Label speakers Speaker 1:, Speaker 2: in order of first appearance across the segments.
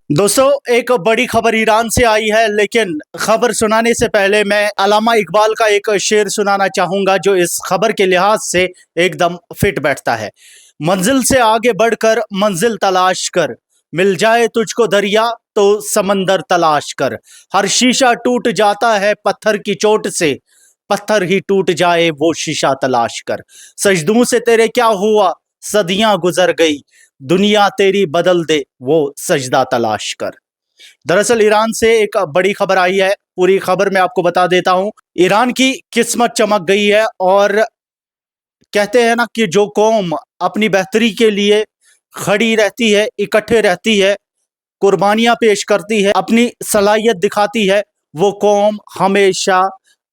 Speaker 1: दोस्तों, एक बड़ी खबर ईरान से आई है, लेकिन खबर सुनाने से पहले मैं अल्लामा इकबाल का एक शेर सुनाना चाहूंगा जो इस खबर के लिहाज से एकदम फिट बैठता है। मंजिल से आगे बढ़कर मंजिल तलाश कर, मिल जाए तुझको दरिया तो समंदर तलाश कर। हर शीशा टूट जाता है पत्थर की चोट से, पत्थर ही टूट जाए वो शीशा तलाश कर। सजदों से तेरे क्या हुआ, सदियां गुजर गई, दुनिया तेरी बदल दे वो सजदा तलाश कर। दरअसल ईरान से एक बड़ी खबर आई है, पूरी खबर मैं आपको बता देता हूं। ईरान की किस्मत चमक गई है और कहते हैं ना कि जो कौम अपनी बेहतरी के लिए खड़ी रहती है, इकट्ठे रहती है, कुर्बानियां पेश करती है, अपनी सलाहियत दिखाती है, वो कौम हमेशा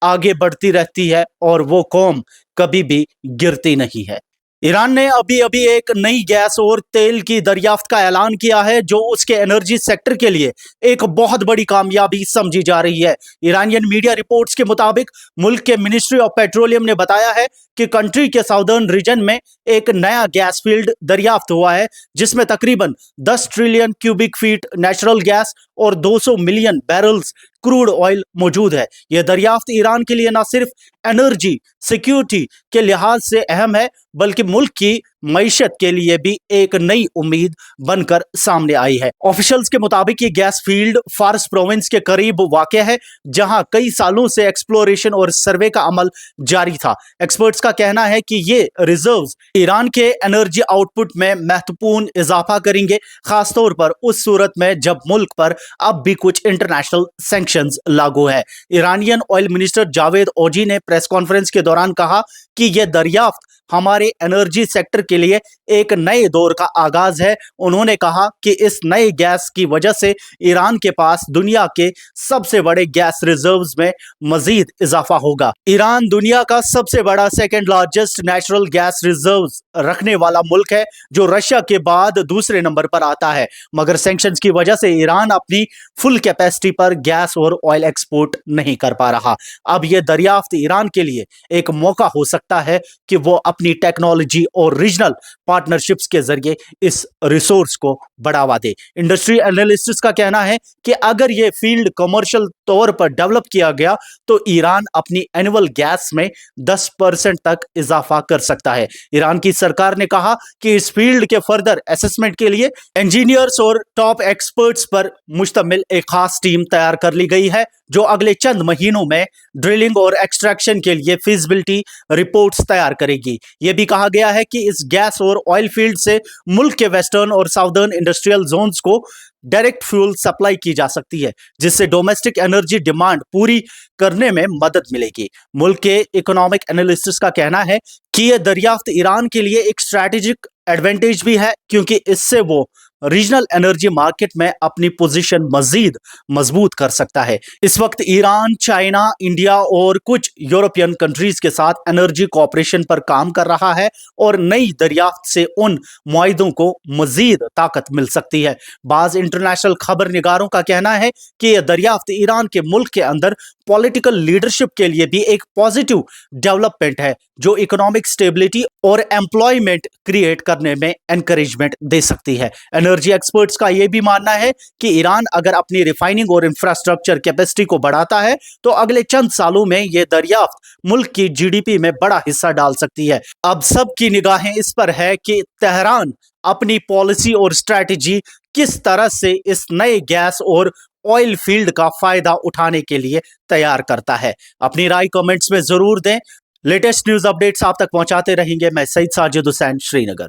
Speaker 1: आगे बढ़ती रहती है और वो कौम कभी भी गिरती नहीं है। ईरान ने अभी अभी एक नई गैस और तेल की दरियाफ्त का ऐलान किया है जो उसके एनर्जी सेक्टर के लिए एक बहुत बड़ी कामयाबी समझी जा रही है। ईरानियन मीडिया रिपोर्ट्स के मुताबिक मुल्क के मिनिस्ट्री ऑफ पेट्रोलियम ने बताया है कि कंट्री के साउदर्न रीजन में एक नया गैस फील्ड दरियाफ्त हुआ है जिसमें तकरीबन 10 trillion cubic feet natural gas और 200 मिलियन बैरल्स क्रूड ऑयल मौजूद है। यह दरियाफ्त ईरान के लिए न सिर्फ एनर्जी सिक्योरिटी के लिहाज से अहम है बल्कि मुल्क की मईशत के लिए भी एक नई उम्मीद बनकर सामने आई है। ऑफिशियल्स के मुताबिक ये गैस फील्ड फारस प्रोविंस के करीब वाक़ है जहां कई सालों से एक्सप्लोरेशन और सर्वे का अमल जारी था। एक्सपर्ट्स का कहना है कि ये रिजर्व्स ईरान के एनर्जी आउटपुट में महत्वपूर्ण इजाफा करेंगे, खासतौर पर उस सूरत में जब मुल्क पर अब भी कुछ इंटरनेशनल सैंक्शंस लागू है। ईरानियन ऑयल मिनिस्टर जावेद ओजी ने प्रेस कॉन्फ्रेंस के दौरान कहा कि यह दरियाफ्त हमारे एनर्जी सेक्टर के लिए एक नए दौर का आगाज है। उन्होंने कहा कि इस नए गैस की वजह से ईरान के पास दुनिया के सबसे बड़े गैस रिजर्व्स में मजीद इजाफा होगा। ईरान दुनिया का सबसे बड़ा second largest natural gas reserves रखने वाला मुल्क है जो रशिया के बाद दूसरे नंबर पर आता है, मगर सैंक्शंस की वजह से ईरान अपनी फुल कैपेसिटी पर गैस और ऑयल एक्सपोर्ट नहीं कर पा रहा। अब यह दरियाफ्त ईरान के लिए एक मौका हो सकता है कि वो अपनी टेक्नोलॉजी और रीजनल पार्टनरशिप्स के जरिए इस रिसोर्स को बढ़ावा दे। इंडस्ट्री एनालिस्ट्स का कहना है कि अगर यह फील्ड कमर्शियल तौर पर डेवलप किया गया तो ईरान अपनी एनुअल गैस में 10% तक इजाफा कर सकता है। ईरान की सरकार ने कहा कि इस फील्ड के फर्दर असेसमेंट के लिए इंजीनियर्स और टॉप एक्सपर्ट्स पर मुश्तमिल एक खास टीम तैयार कर ली गई है जो अगले चंद महीनों में ड्रिलिंग और एक्सट्रैक्शन के लिए फिजिबिलिटी रिपोर्ट्स तैयार करेगी। यह भी कहा गया है कि इस गैस और ऑयल फील्ड से मुल्क के वेस्टर्न और साउदर्न इंडस्ट्रियल जोन्स को डायरेक्ट फ्यूल सप्लाई की जा सकती है जिससे डोमेस्टिक एनर्जी डिमांड पूरी करने में मदद मिलेगी। मुल्क के इकोनॉमिक एनालिस्ट्स का कहना है कि यह दरियाफ्त ईरान के लिए एक स्ट्रैटेजिक एडवांटेज भी है क्योंकि इससे वो रीजनल एनर्जी मार्केट में अपनी पोजीशन मजीद मजबूत कर सकता है। इस वक्त ईरान, चाइना, इंडिया और कुछ यूरोपियन कंट्रीज के साथ एनर्जी कोऑपरेशन पर काम कर रहा है और नई दरियाफ्त से उन मुआहिदों को मजीद ताकत मिल सकती है। बाज इंटरनेशनल खबर निगारों का कहना है कि यह दरियाफ्त ईरान के मुल्क के अंदर पॉलिटिकल लीडरशिप के लिए भी एक पॉजिटिव डेवलपमेंट है जो इकोनॉमिक स्टेबिलिटी और एम्प्लॉयमेंट क्रिएट करने में एनकरेजमेंट दे सकती है। एनर्जी एक्सपर्ट्स का यह भी मानना है कि ईरान अगर अपनी रिफाइनिंग और इंफ्रास्ट्रक्चर कैपेसिटी को बढ़ाता है तो अगले चंद सालों में यह दरियाफ्त मुल्क की जीडीपी में बड़ा हिस्सा डाल सकती है। अब सबकी निगाहें इस पर है कि तेहरान अपनी पॉलिसी और स्ट्रैटेजी किस तरह से इस नए गैस और ऑयल फील्ड का फायदा उठाने के लिए तैयार करता है। अपनी राय कमेंट्स में जरूर दें। लेटेस्ट न्यूज अपडेट्स आप तक पहुंचाते रहेंगे। मैं सईद साजिद हुसैन, श्रीनगर।